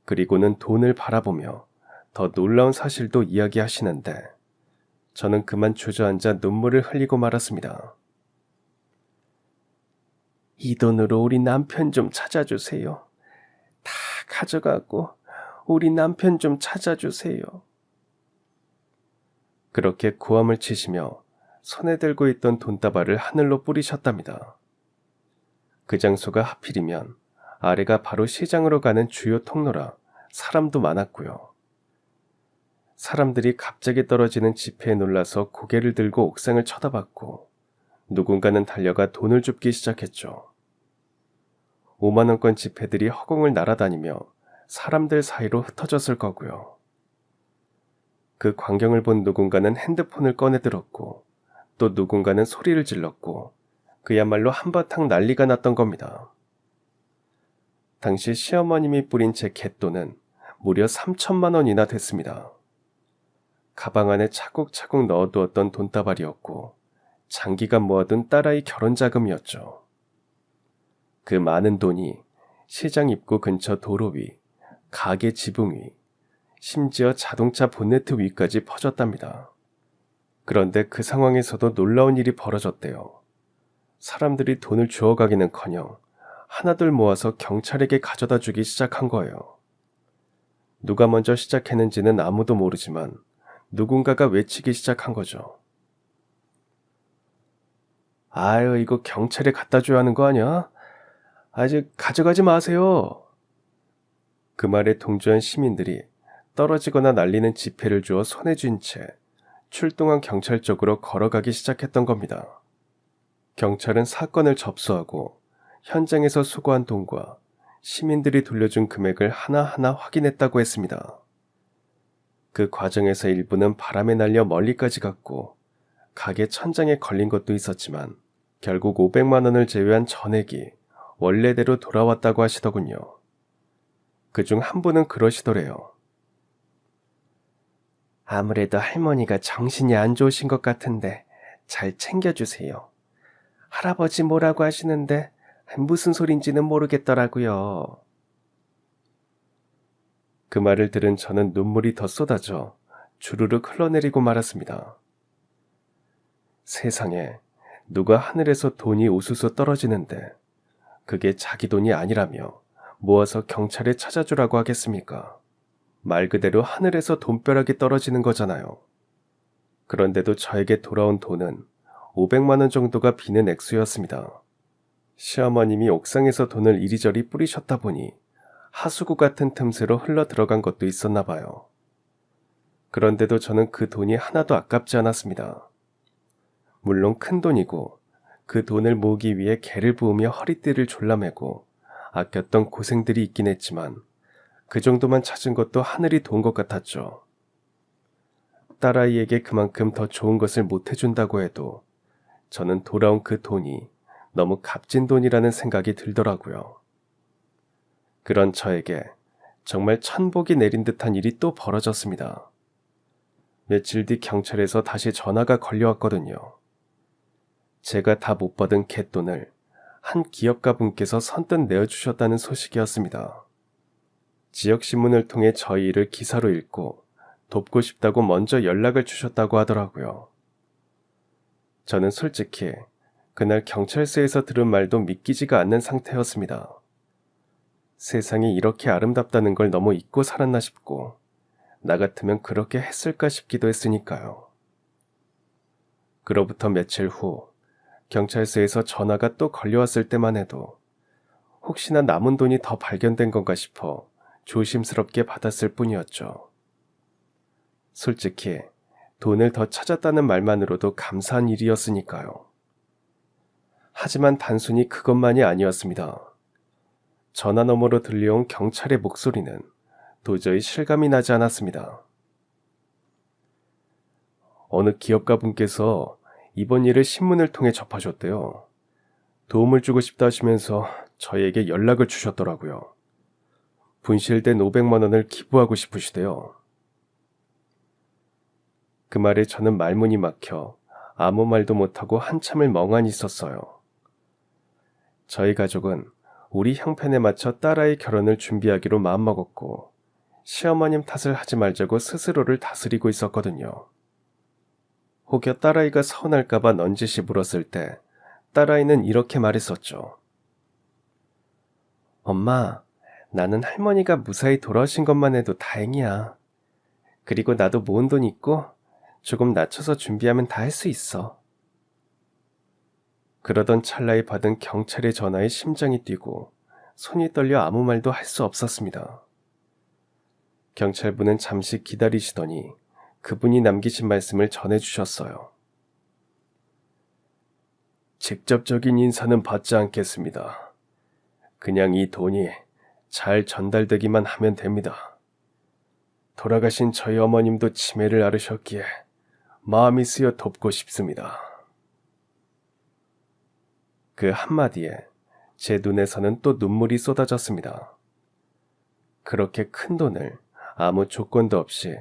그리고는 돈을 바라보며 더 놀라운 사실도 이야기하시는데 저는 그만 주저앉아 눈물을 흘리고 말았습니다. 이 돈으로 우리 남편 좀 찾아주세요. 다 가져가고 우리 남편 좀 찾아주세요. 그렇게 고함을 치시며 손에 들고 있던 돈다발을 하늘로 뿌리셨답니다. 그 장소가 하필이면 아래가 바로 시장으로 가는 주요 통로라 사람도 많았고요. 사람들이 갑자기 떨어지는 지폐에 놀라서 고개를 들고 옥상을 쳐다봤고 누군가는 달려가 돈을 줍기 시작했죠. 5만원권 지폐들이 허공을 날아다니며 사람들 사이로 흩어졌을 거고요. 그 광경을 본 누군가는 핸드폰을 꺼내들었고 또 누군가는 소리를 질렀고 그야말로 한바탕 난리가 났던 겁니다. 당시 시어머님이 뿌린 제 갯돈은 무려 3천만 원이나 됐습니다. 가방 안에 차곡차곡 넣어두었던 돈다발이었고 장기간 모아둔 딸아이 결혼 자금이었죠. 그 많은 돈이 시장 입구 근처 도로 위, 가게 지붕 위, 심지어 자동차 본네트 위까지 퍼졌답니다. 그런데 그 상황에서도 놀라운 일이 벌어졌대요. 사람들이 돈을 주워가기는커녕 하나둘 모아서 경찰에게 가져다 주기 시작한 거예요. 누가 먼저 시작했는지는 아무도 모르지만 누군가가 외치기 시작한 거죠. 아유, 이거 경찰에 갖다 줘야 하는 거 아니야? 아직 가져가지 마세요. 그 말에 동조한 시민들이 떨어지거나 날리는 지폐를 주어 손에 쥔 채 출동한 경찰 쪽으로 걸어가기 시작했던 겁니다. 경찰은 사건을 접수하고 현장에서 수거한 돈과 시민들이 돌려준 금액을 하나하나 확인했다고 했습니다. 그 과정에서 일부는 바람에 날려 멀리까지 갔고 가게 천장에 걸린 것도 있었지만 결국 500만 원을 제외한 전액이 원래대로 돌아왔다고 하시더군요. 그중 한 분은 그러시더래요. 아무래도 할머니가 정신이 안 좋으신 것 같은데 잘 챙겨주세요. 할아버지 뭐라고 하시는데 무슨 소린지는 모르겠더라고요. 그 말을 들은 저는 눈물이 더 쏟아져 주르륵 흘러내리고 말았습니다. 세상에 누가 하늘에서 돈이 우수수 떨어지는데 그게 자기 돈이 아니라며 모아서 경찰에 찾아주라고 하겠습니까? 말 그대로 하늘에서 돈벼락이 떨어지는 거잖아요. 그런데도 저에게 돌아온 돈은 500만 원 정도가 비는 액수였습니다. 시어머님이 옥상에서 돈을 이리저리 뿌리셨다 보니 하수구 같은 틈새로 흘러 들어간 것도 있었나 봐요. 그런데도 저는 그 돈이 하나도 아깝지 않았습니다. 물론 큰 돈이고 그 돈을 모으기 위해 개를 부으며 허리띠를 졸라매고 아꼈던 고생들이 있긴 했지만 그 정도만 찾은 것도 하늘이 도운 것 같았죠. 딸아이에게 그만큼 더 좋은 것을 못 해준다고 해도 저는 돌아온 그 돈이 너무 값진 돈이라는 생각이 들더라고요. 그런 저에게 정말 천복이 내린 듯한 일이 또 벌어졌습니다. 며칠 뒤 경찰에서 다시 전화가 걸려왔거든요. 제가 다 못 받은 갯돈을 한 기업가 분께서 선뜻 내어주셨다는 소식이었습니다. 지역신문을 통해 저희 일을 기사로 읽고 돕고 싶다고 먼저 연락을 주셨다고 하더라고요. 저는 솔직히 그날 경찰서에서 들은 말도 믿기지가 않는 상태였습니다. 세상이 이렇게 아름답다는 걸 너무 잊고 살았나 싶고 나 같으면 그렇게 했을까 싶기도 했으니까요. 그로부터 며칠 후 경찰서에서 전화가 또 걸려왔을 때만 해도 혹시나 남은 돈이 더 발견된 건가 싶어 조심스럽게 받았을 뿐이었죠. 솔직히 돈을 더 찾았다는 말만으로도 감사한 일이었으니까요. 하지만 단순히 그것만이 아니었습니다. 전화 너머로 들려온 경찰의 목소리는 도저히 실감이 나지 않았습니다. 어느 기업가 분께서 이번 일을 신문을 통해 접하셨대요. 도움을 주고 싶다 하시면서 저에게 연락을 주셨더라고요. 분실된 500만 원을 기부하고 싶으시대요. 그 말에 저는 말문이 막혀 아무 말도 못하고 한참을 멍하니 있었어요. 저희 가족은 우리 형편에 맞춰 딸아이 결혼을 준비하기로 마음먹었고 시어머님 탓을 하지 말자고 스스로를 다스리고 있었거든요. 혹여 딸아이가 서운할까봐 넌지시 물었을 때 딸아이는 이렇게 말했었죠. 엄마, 나는 할머니가 무사히 돌아오신 것만 해도 다행이야. 그리고 나도 모은 돈 있고 조금 낮춰서 준비하면 다 할 수 있어. 그러던 찰나에 받은 경찰의 전화에 심장이 뛰고 손이 떨려 아무 말도 할 수 없었습니다. 경찰분은 잠시 기다리시더니 그분이 남기신 말씀을 전해주셨어요. 직접적인 인사는 받지 않겠습니다. 그냥 이 돈이 잘 전달되기만 하면 됩니다. 돌아가신 저희 어머님도 치매를 앓으셨기에 마음이 쓰여 돕고 싶습니다. 그 한마디에 제 눈에서는 또 눈물이 쏟아졌습니다. 그렇게 큰 돈을 아무 조건도 없이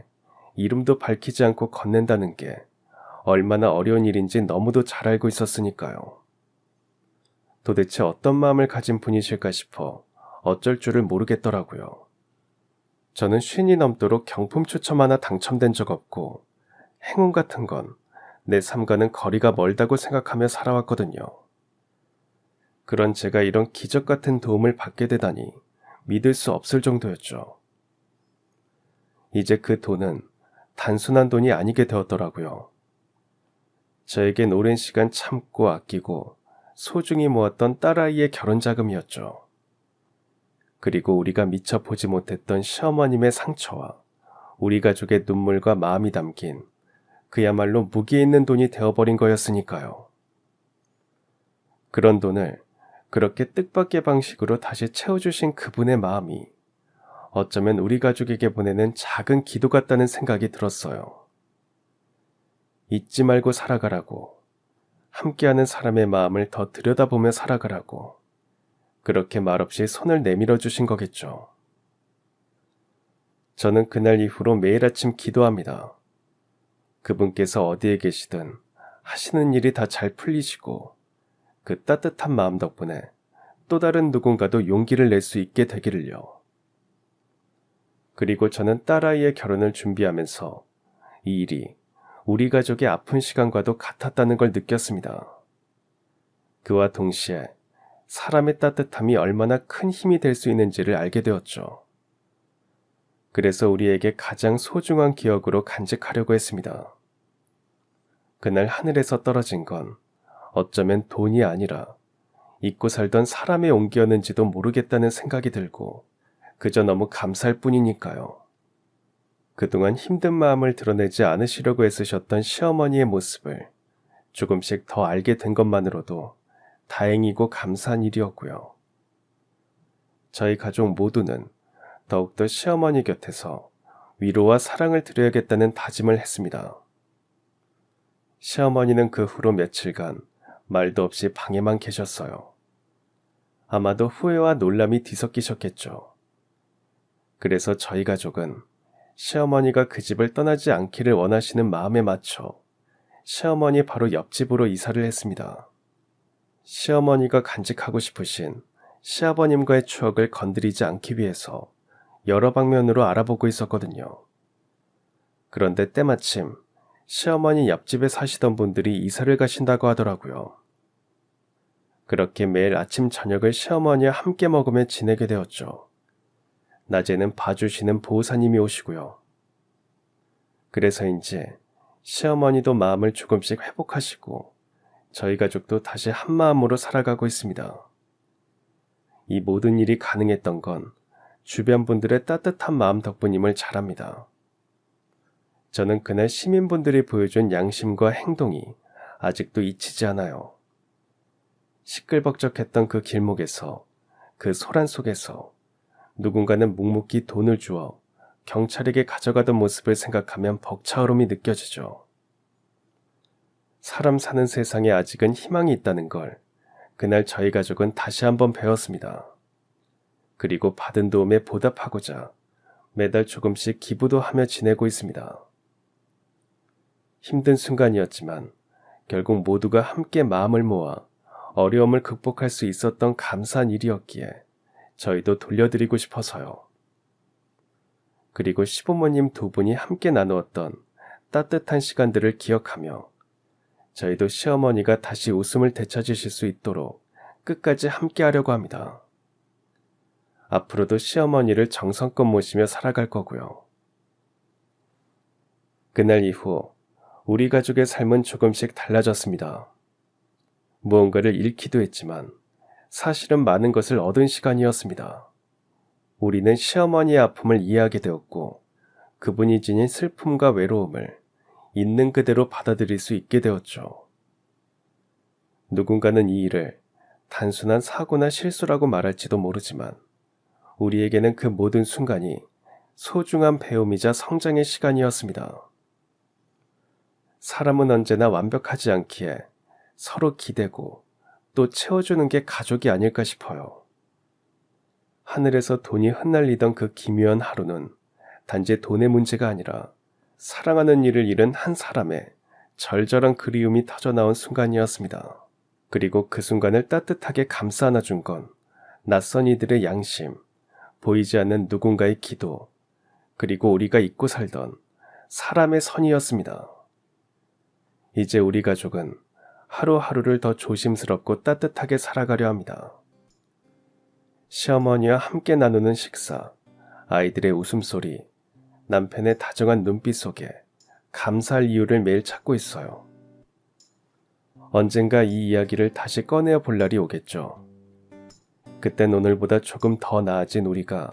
이름도 밝히지 않고 건넨다는 게 얼마나 어려운 일인지 너무도 잘 알고 있었으니까요. 도대체 어떤 마음을 가진 분이실까 싶어 어쩔 줄을 모르겠더라고요. 저는 50이 넘도록 경품 추첨 하나 당첨된 적 없고 행운 같은 건 내 삶과는 거리가 멀다고 생각하며 살아왔거든요. 그런 제가 이런 기적 같은 도움을 받게 되다니 믿을 수 없을 정도였죠. 이제 그 돈은 단순한 돈이 아니게 되었더라고요. 저에겐 오랜 시간 참고 아끼고 소중히 모았던 딸아이의 결혼 자금이었죠. 그리고 우리가 미처 보지 못했던 시어머님의 상처와 우리 가족의 눈물과 마음이 담긴 그야말로 무게 있는 돈이 되어버린 거였으니까요. 그런 돈을 그렇게 뜻밖의 방식으로 다시 채워주신 그분의 마음이 어쩌면 우리 가족에게 보내는 작은 기도 같다는 생각이 들었어요. 잊지 말고 살아가라고, 함께하는 사람의 마음을 더 들여다보며 살아가라고, 그렇게 말없이 손을 내밀어 주신 거겠죠. 저는 그날 이후로 매일 아침 기도합니다. 그분께서 어디에 계시든 하시는 일이 다 잘 풀리시고 그 따뜻한 마음 덕분에 또 다른 누군가도 용기를 낼 수 있게 되기를요. 그리고 저는 딸아이의 결혼을 준비하면서 이 일이 우리 가족의 아픈 시간과도 같았다는 걸 느꼈습니다. 그와 동시에 사람의 따뜻함이 얼마나 큰 힘이 될 수 있는지를 알게 되었죠. 그래서 우리에게 가장 소중한 기억으로 간직하려고 했습니다. 그날 하늘에서 떨어진 건 어쩌면 돈이 아니라 잊고 살던 사람의 온기였는지도 모르겠다는 생각이 들고 그저 너무 감사할 뿐이니까요. 그동안 힘든 마음을 드러내지 않으시려고 애쓰셨던 시어머니의 모습을 조금씩 더 알게 된 것만으로도 다행이고 감사한 일이었고요. 저희 가족 모두는 더욱더 시어머니 곁에서 위로와 사랑을 드려야겠다는 다짐을 했습니다. 시어머니는 그 후로 며칠간 말도 없이 방에만 계셨어요. 아마도 후회와 놀람이 뒤섞이셨겠죠. 그래서 저희 가족은 시어머니가 그 집을 떠나지 않기를 원하시는 마음에 맞춰 시어머니 바로 옆집으로 이사를 했습니다. 시어머니가 간직하고 싶으신 시아버님과의 추억을 건드리지 않기 위해서 여러 방면으로 알아보고 있었거든요. 그런데 때마침 시어머니 옆집에 사시던 분들이 이사를 가신다고 하더라고요. 그렇게 매일 아침 저녁을 시어머니와 함께 먹으며 지내게 되었죠. 낮에는 봐주시는 보호사님이 오시고요. 그래서인지 시어머니도 마음을 조금씩 회복하시고 저희 가족도 다시 한 마음으로 살아가고 있습니다. 이 모든 일이 가능했던 건 주변 분들의 따뜻한 마음 덕분임을 잘 압니다. 저는 그날 시민분들이 보여준 양심과 행동이 아직도 잊히지 않아요. 시끌벅적했던 그 길목에서, 그 소란 속에서 누군가는 묵묵히 돈을 주어 경찰에게 가져가던 모습을 생각하면 벅차오름이 느껴지죠. 사람 사는 세상에 아직은 희망이 있다는 걸 그날 저희 가족은 다시 한번 배웠습니다. 그리고 받은 도움에 보답하고자 매달 조금씩 기부도 하며 지내고 있습니다. 힘든 순간이었지만 결국 모두가 함께 마음을 모아 어려움을 극복할 수 있었던 감사한 일이었기에 저희도 돌려드리고 싶어서요. 그리고 시부모님 두 분이 함께 나누었던 따뜻한 시간들을 기억하며 저희도 시어머니가 다시 웃음을 되찾으실 수 있도록 끝까지 함께 하려고 합니다. 앞으로도 시어머니를 정성껏 모시며 살아갈 거고요. 그날 이후 우리 가족의 삶은 조금씩 달라졌습니다. 무언가를 잃기도 했지만 사실은 많은 것을 얻은 시간이었습니다. 우리는 시어머니의 아픔을 이해하게 되었고 그분이 지닌 슬픔과 외로움을 있는 그대로 받아들일 수 있게 되었죠. 누군가는 이 일을 단순한 사고나 실수라고 말할지도 모르지만 우리에게는 그 모든 순간이 소중한 배움이자 성장의 시간이었습니다. 사람은 언제나 완벽하지 않기에 서로 기대고 또 채워주는 게 가족이 아닐까 싶어요. 하늘에서 돈이 흩날리던 그 기묘한 하루는 단지 돈의 문제가 아니라 사랑하는 이를 잃은 한 사람의 절절한 그리움이 터져나온 순간이었습니다. 그리고 그 순간을 따뜻하게 감싸 안아준 건 낯선 이들의 양심, 보이지 않는 누군가의 기도, 그리고 우리가 잊고 살던 사람의 선이었습니다. 이제 우리 가족은 하루하루를 더 조심스럽고 따뜻하게 살아가려 합니다. 시어머니와 함께 나누는 식사, 아이들의 웃음소리, 남편의 다정한 눈빛 속에 감사할 이유를 매일 찾고 있어요. 언젠가 이 이야기를 다시 꺼내어 볼 날이 오겠죠. 그땐 오늘보다 조금 더 나아진 우리가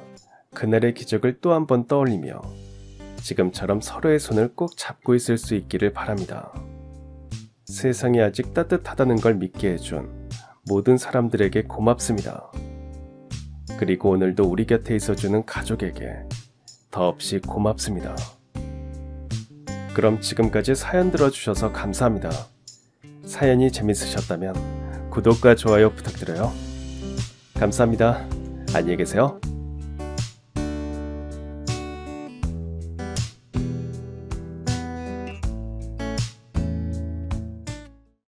그날의 기적을 또 한 번 떠올리며 지금처럼 서로의 손을 꼭 잡고 있을 수 있기를 바랍니다. 세상이 아직 따뜻하다는 걸 믿게 해준 모든 사람들에게 고맙습니다. 그리고 오늘도 우리 곁에 있어주는 가족에게 더없이 고맙습니다. 그럼 지금까지 사연 들어주셔서 감사합니다. 사연이 재밌으셨다면 구독과 좋아요 부탁드려요. 감사합니다. 안녕히 계세요.